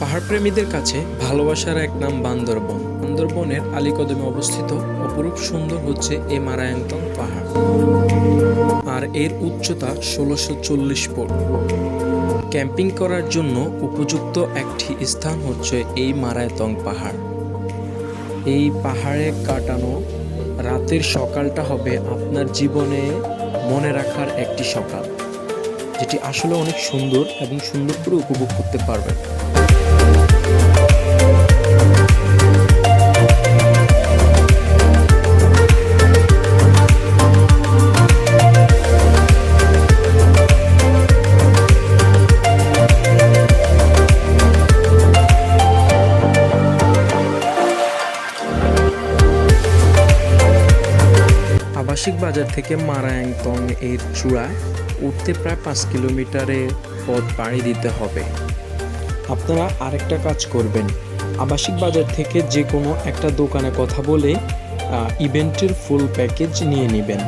পাহাড় প্রেমীদের কাছে ভালোবাসার এক নাম বান্দরবন। বান্দরবনের আলীকদমে অবস্থিত অপরূপ সুন্দর হচ্ছে এই মারায়ংতং পাহাড়, আর এর উচ্চতা ১৬৪০ ফুট। ক্যাম্পিং করার জন্য উপযুক্ত একটি স্থান হচ্ছে এই মারায়তং পাহাড়। এই পাহাড়ে কাটানো রাতের সকালটা হবে আপনার জীবনে মনে রাখার একটি সকাল, যেটি আসলে অনেক সুন্দর এবং সুন্দর করে উপভোগ করতে পারবেন। আবাসিক বাজার থেকে মারায়ংতং এর চূড়ায় উঠতে প্রায় ৫ কিলোমিটারের পথ পাড়ি দিতে হবে। আপনারা আরেকটা কাজ করবেন, আবাসিক বাজার থেকে যে কোনো একটা দোকানে কথা বলে ইভেন্টের ফুল প্যাকেজ নিয়ে নেবেন।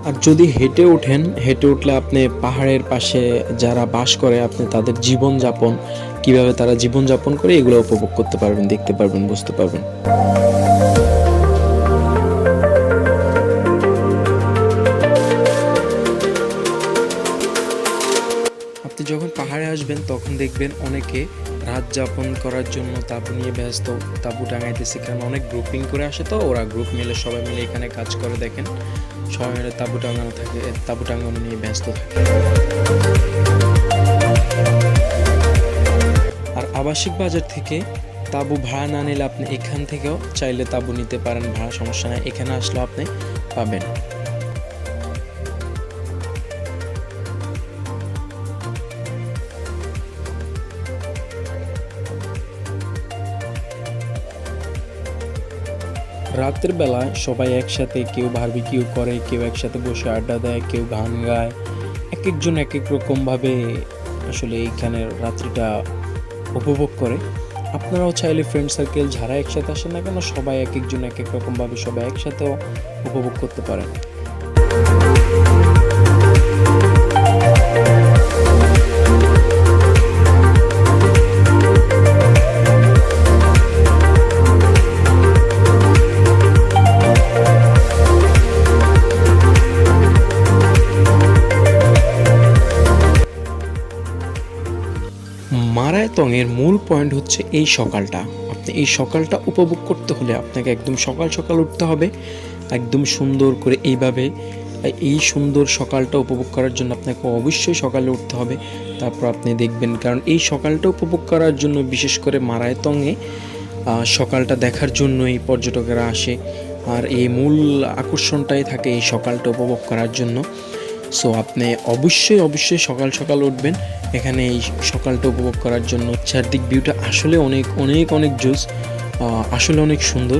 আর যদি হেঁটে ওঠেন, হেঁটে উঠলে আপনি পাহাড়ের পাশে যারা বাস করে আপনি তাদের জীবনযাপন, কিভাবে তারা জীবনযাপন করে এগুলো উপভোগ করতে পারবেন, দেখতে পারবেন, বুঝতে পারবেন। আপনি যখন পাহাড়ে আসবেন তখন দেখবেন অনেকে রাত যাপন করার জন্য তাঁবু নিয়ে ব্যস্ত, তাঁবু টাঙাইতেছে, কারণ অনেক গ্রুপিং করে আসে, তো ওরা গ্রুপ মিলে সবাই মিলে এখানে কাজ করে। দেখেন সবাই মিলে তাঁবু টাঙানো থাকে, তাঁবু টাঙানো নিয়ে ব্যস্ত থাকে। আর আবাসিক বাজার থেকে তাঁবু ভাড়া না নিলে আপনি এখান থেকেও চাইলে তাঁবু নিতে পারেন ভাড়া, সমস্যা নেই, এখানে আসলে আপনি পাবেন। রাতের বেলা সবাই একসাথে, কেউ বারবিকিউ করে, কেউ একসাথে বসে আড্ডা দেয়, কেউ গান গায়, এক একজন এক এক রকমভাবে আসলে এইখানের রাত্রিটা উপভোগ করে। আপনারাও চাইলে ফ্রেন্ড সার্কেল যারা একসাথে আসেন না কেন, সবাই এক একজন এক এক রকমভাবে সবাই একসাথেও উপভোগ করতে পারেন। মারায়তং এর মূল পয়েন্ট হচ্ছে এই সকালটা। আপনি এই সকালটা উপভোগ করতে হলে আপনাকে একদম সকাল সকাল উঠতে হবে, একদম সুন্দর করে এইভাবে। এই সুন্দর সকালটা উপভোগ করার জন্য আপনাকে অবশ্যই সকালে উঠতে হবে। তারপর আপনি দেখবেন, কারণ এই সকালটা উপভোগ করার জন্য বিশেষ করে মারায়তংয়ে সকালটা দেখার জন্যই পর্যটকেরা আসে, আর এই মূল আকর্ষণটাই থাকে এই সকালটা উপভোগ করার জন্য। সো আপনি অবশ্যই সকাল সকাল উঠবেন এখানে এই সকালটা উপভোগ করার জন্য। চারদিক ভিউটা আসলে অনেক জোস, আসলে অনেক সুন্দর।